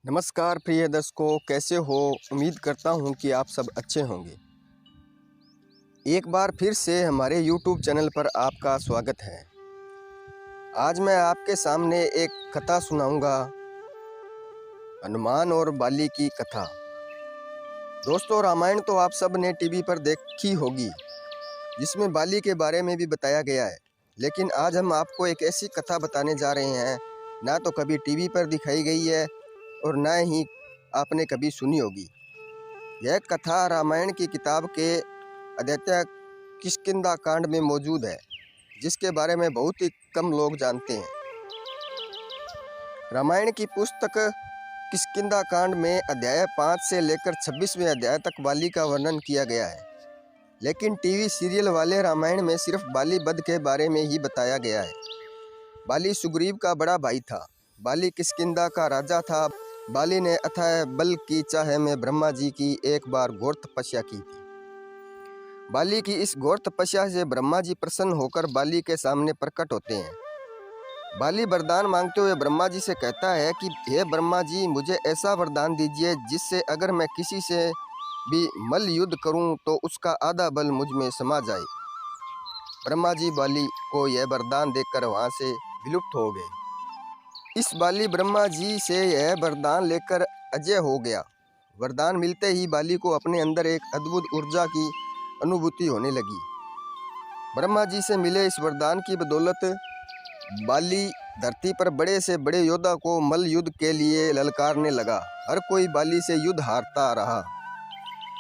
नमस्कार प्रिय दर्शकों, कैसे हो? उम्मीद करता हूँ कि आप सब अच्छे होंगे। एक बार फिर से हमारे YouTube चैनल पर आपका स्वागत है। आज मैं आपके सामने एक कथा सुनाऊंगा, हनुमान और बाली की कथा। दोस्तों, रामायण तो आप सब ने टीवी पर देखी होगी, जिसमें बाली के बारे में भी बताया गया है। लेकिन आज हम आपको एक ऐसी कथा बताने जा रहे हैं, ना तो कभी टीवी पर दिखाई गई है और ना ही आपने कभी सुनी होगी। यह कथा रामायण की किताब के अद्वितीय किष्किंधा कांड में मौजूद है, जिसके बारे में बहुत ही कम लोग जानते हैं। रामायण की पुस्तक किष्किंधा कांड में अध्याय 5 से लेकर 26वें अध्याय तक बाली का वर्णन किया गया है। लेकिन टीवी सीरियल वाले रामायण में सिर्फ बाली वध के बारे में ही बताया गया है। बाली सुग्रीव का बड़ा भाई था। बाली किष्किंधा का राजा था। बाली ने अथाह बल की चाह में ब्रह्मा जी की एक बार घोर तपस्या की थी। बाली की इस घोर तपस्या से ब्रह्मा जी प्रसन्न होकर बाली के सामने प्रकट होते हैं। बाली वरदान मांगते हुए ब्रह्मा जी से कहता है कि हे ब्रह्मा जी, मुझे ऐसा वरदान दीजिए जिससे अगर मैं किसी से भी मल्ल युद्ध करूं तो उसका आधा बल मुझ में समा जाए। ब्रह्मा जी बाली को यह वरदान देकर वहां से विलुप्त हो गए। इस बाली ब्रह्मा जी से यह वरदान लेकर अजय हो गया। वरदान मिलते ही बाली को अपने अंदर एक अद्भुत ऊर्जा की अनुभूति होने लगी। ब्रह्मा जी से मिले इस वरदान की बदौलत बाली धरती पर बड़े से बड़े योद्धा को मल्ल युद्ध के लिए ललकारने लगा। हर कोई बाली से युद्ध हारता रहा,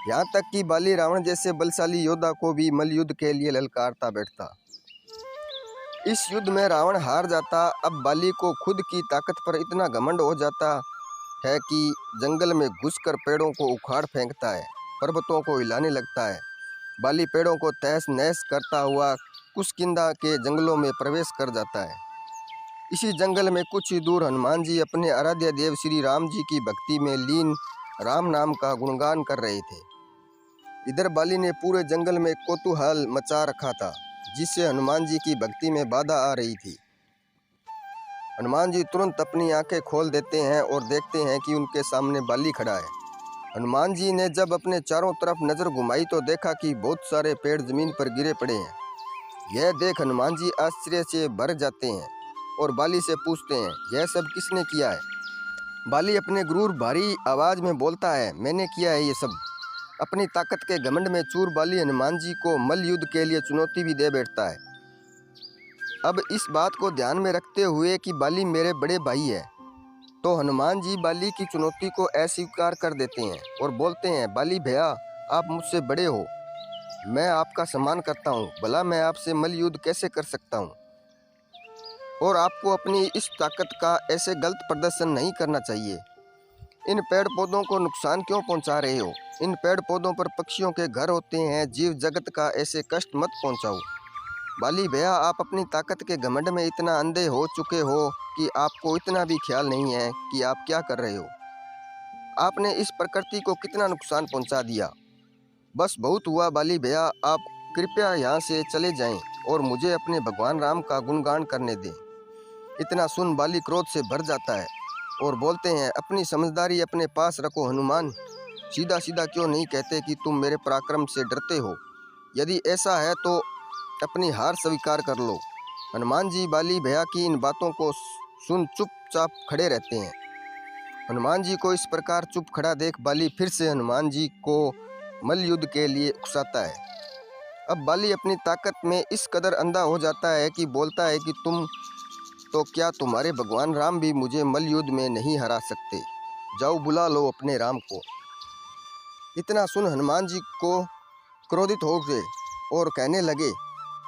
यहाँ तक कि बाली रावण जैसे बलशाली योद्धा को भी मल्ल युद्ध के लिए ललकारता बैठता। इस युद्ध में रावण हार जाता। अब बाली को खुद की ताकत पर इतना घमंड हो जाता है कि जंगल में घुसकर पेड़ों को उखाड़ फेंकता है, पर्वतों को हिलाने लगता है। बाली पेड़ों को तहस नहस करता हुआ किष्किंधा के जंगलों में प्रवेश कर जाता है। इसी जंगल में कुछ ही दूर हनुमान जी अपने आराध्य देव श्री राम जी की भक्ति में लीन राम नाम का गुणगान कर रहे थे। इधर बाली ने पूरे जंगल में कौतूहल मचा रखा था, जिससे हनुमान जी की भक्ति में बाधा आ रही थी। हनुमान जी तुरंत अपनी आंखें खोल देते हैं और देखते हैं कि उनके सामने बाली खड़ा है। हनुमान जी ने जब अपने चारों तरफ नजर घुमाई तो देखा कि बहुत सारे पेड़ जमीन पर गिरे पड़े हैं। यह देख हनुमान जी आश्चर्य से भर जाते हैं और बाली से पूछते हैं, यह सब किसने किया है? बाली अपने क्रूर भारी आवाज में बोलता है, मैंने किया है ये सब। अपनी ताकत के घमंड में चूर बाली हनुमान जी को मल्ल युद्ध के लिए चुनौती भी दे बैठता है। अब इस बात को ध्यान में रखते हुए कि बाली मेरे बड़े भाई है, तो हनुमान जी बाली की चुनौती को अस्वीकार कर देते हैं और बोलते हैं, बाली भैया, आप मुझसे बड़े हो, मैं आपका सम्मान करता हूँ, भला मैं आपसे मल्ल युद्ध कैसे कर सकता हूँ? और आपको अपनी इस ताकत का ऐसे गलत प्रदर्शन नहीं करना चाहिए। इन पेड़ पौधों को नुकसान क्यों पहुँचा रहे हो? इन पेड़ पौधों पर पक्षियों के घर होते हैं, जीव जगत का ऐसे कष्ट मत पहुँचाओ। बाली भैया, आप अपनी ताकत के घमंड में इतना अंधे हो चुके हो कि आपको इतना भी ख्याल नहीं है कि आप क्या कर रहे हो। आपने इस प्रकृति को कितना नुकसान पहुंचा दिया। बस बहुत हुआ बाली भैया, आप कृपया यहाँ से चले जाएं और मुझे अपने भगवान राम का गुणगान करने दें। इतना सुन बाली क्रोध से भर जाता है और बोलते हैं, अपनी समझदारी अपने पास रखो हनुमान, सीधा सीधा क्यों नहीं कहते कि तुम मेरे पराक्रम से डरते हो? यदि ऐसा है तो अपनी हार स्वीकार कर लो। हनुमान जी बाली भैया की इन बातों को सुन चुपचाप खड़े रहते हैं। हनुमान जी को इस प्रकार चुप खड़ा देख बाली फिर से हनुमान जी को मल्ल युद्ध के लिए उकसाता है। अब बाली अपनी ताकत में इस कदर अंधा हो जाता है कि बोलता है कि तुम तो क्या तुम्हारे भगवान राम भी मुझे मल्ल युद्ध में नहीं हरा सकते? जाओ बुला लो अपने राम को। इतना सुन हनुमान जी को क्रोधित हो गए और कहने लगे,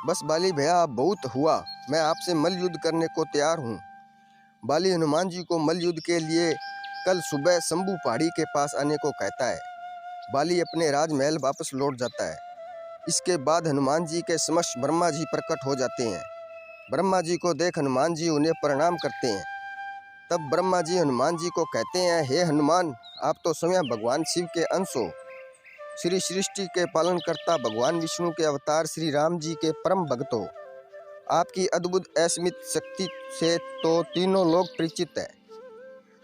बस बाली भैया, अब बहुत हुआ, मैं आपसे मल्ल युद्ध करने को तैयार हूँ। बाली हनुमान जी को मल्ल युद्ध के लिए कल सुबह शंभू पहाड़ी के पास आने को कहता है। बाली अपने राजमहल वापस लौट जाता है। इसके बाद हनुमान जी के समक्ष ब्रह्मा जी प्रकट हो जाते हैं। ब्रह्मा जी को देख हनुमान जी उन्हें प्रणाम करते हैं। तब ब्रह्मा जी हनुमान जी को कहते हैं, हे हनुमान, आप तो स्वयं भगवान शिव के अंश हो, श्री सृष्टि के पालन करता भगवान विष्णु के अवतार श्री राम जी के परम भक्त हो। आपकी अद्भुत असीमित शक्ति से तो तीनों लोग परिचित है।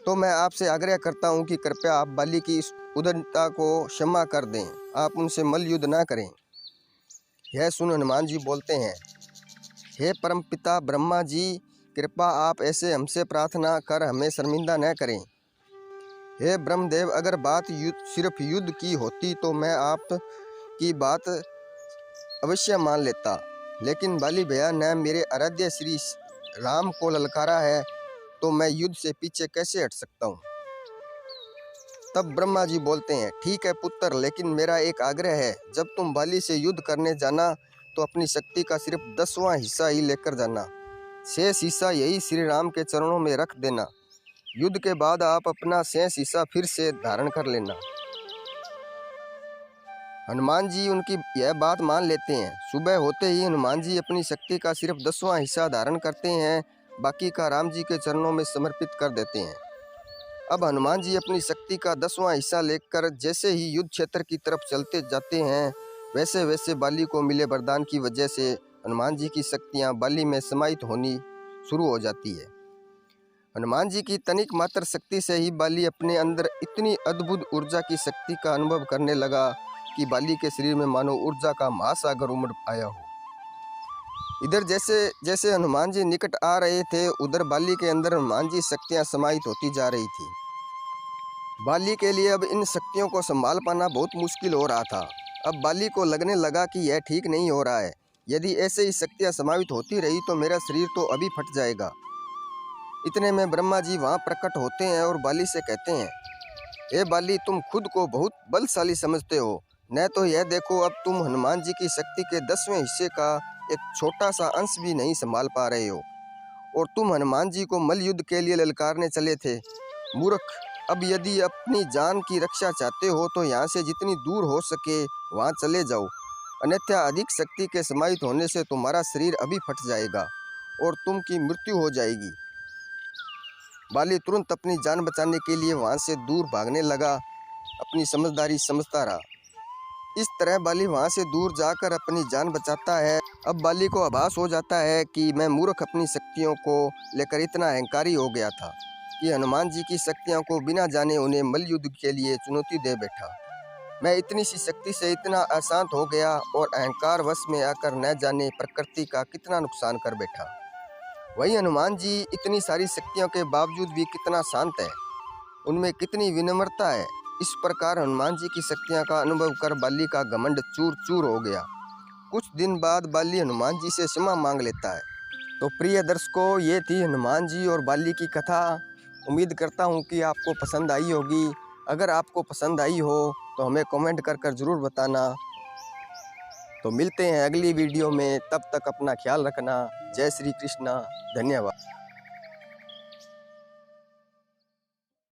तो मैं आपसे आग्रह करता हूँ कि कृपया आप बाली की इस उदारता को क्षमा कर दें, आप उनसे मल्ल युद्ध ना करें। यह सुन हनुमान जी बोलते हैं, हे परमपिता ब्रह्मा जी, कृपा आप ऐसे हमसे प्रार्थना कर हमें शर्मिंदा न करें। हे ब्रह्मदेव, अगर बात सिर्फ युद्ध की होती तो मैं आप की बात अवश्य मान लेता, लेकिन बाली भैया ने मेरे आराध्य श्री राम को ललकारा है, तो मैं युद्ध से पीछे कैसे हट सकता हूँ। तब ब्रह्मा जी बोलते हैं, ठीक है पुत्र, लेकिन मेरा एक आग्रह है, जब तुम बाली से युद्ध करने जाना तो अपनी शक्ति का सिर्फ 10वां हिस्सा ही लेकर जाना, शेष हिस्सा यही श्री राम के चरणों में रख देना। युद्ध के बाद आप अपना शेष हिस्सा फिर से धारण कर लेना। हनुमान जी उनकी यह बात मान लेते हैं। सुबह होते ही हनुमान जी अपनी शक्ति का सिर्फ 10वां हिस्सा धारण करते हैं, बाकी का राम जी के चरणों में समर्पित कर देते हैं। अब हनुमान जी अपनी शक्ति का 10वां हिस्सा लेकर जैसे ही युद्ध क्षेत्र की तरफ चलते जाते हैं, वैसे वैसे बाली को मिले वरदान की वजह से हनुमान जी की शक्तियाँ बाली में समाहित होनी शुरू हो जाती है। हनुमान जी की तनिक मात्र शक्ति से ही बाली अपने अंदर इतनी अद्भुत ऊर्जा की शक्ति का अनुभव करने लगा कि बाली के शरीर में मानो ऊर्जा का महासागर उमड़ आया हो। इधर जैसे जैसे हनुमान जी निकट आ रहे थे, उधर बाली के अंदर हनुमान जी शक्तियाँ समाहित होती जा रही थी। बाली के लिए अब इन शक्तियों को संभाल पाना बहुत मुश्किल हो रहा था। अब बाली को लगने लगा कि यह ठीक नहीं हो रहा है, यदि ऐसे ही शक्तियाँ समाहित होती रही तो मेरा शरीर तो अभी फट जाएगा। इतने में ब्रह्मा जी वहाँ प्रकट होते हैं और बाली से कहते हैं, हे बाली, तुम खुद को बहुत बलशाली समझते हो, न तो यह देखो अब तुम हनुमान जी की शक्ति के 10वें हिस्से का एक छोटा सा अंश भी नहीं संभाल पा रहे हो, और तुम हनुमान जी को मल्ल युद्ध के लिए ललकारने चले थे। मूर्ख, अब यदि अपनी जान की रक्षा चाहते हो तो यहाँ से जितनी दूर हो सके वहाँ चले जाओ, अन्यथा अधिक शक्ति के समाहित होने से तुम्हारा शरीर अभी फट जाएगा और तुम की मृत्यु हो जाएगी। बाली तुरंत अपनी जान बचाने के लिए वहाँ से दूर भागने लगा, अपनी समझदारी समझता रहा। इस तरह बाली वहाँ से दूर जाकर अपनी जान बचाता है। अब बाली को आभास हो जाता है कि मैं मूर्ख अपनी शक्तियों को लेकर इतना अहंकारी हो गया था कि हनुमान जी की शक्तियों को बिना जाने उन्हें मल्ल युद्ध के लिए चुनौती दे बैठा। मैं इतनी सी शक्ति से इतना अशांत हो गया और अहंकार वश में आकर न जाने प्रकृति का कितना नुकसान कर बैठा। वही हनुमान जी इतनी सारी शक्तियों के बावजूद भी कितना शांत है, उनमें कितनी विनम्रता है। इस प्रकार हनुमान जी की शक्तियाँ का अनुभव कर बाली का घमंड चूर चूर हो गया। कुछ दिन बाद बाली हनुमान जी से क्षमा मांग लेता है। तो प्रिय दर्शकों, ये थी हनुमान जी और बाली की कथा। उम्मीद करता हूँ कि आपको पसंद आई होगी। अगर आपको पसंद आई हो तो हमें कमेंट कर ज़रूर बताना। तो मिलते हैं अगली वीडियो में, तब तक अपना ख्याल रखना। जय श्री कृष्णा, धन्यवाद।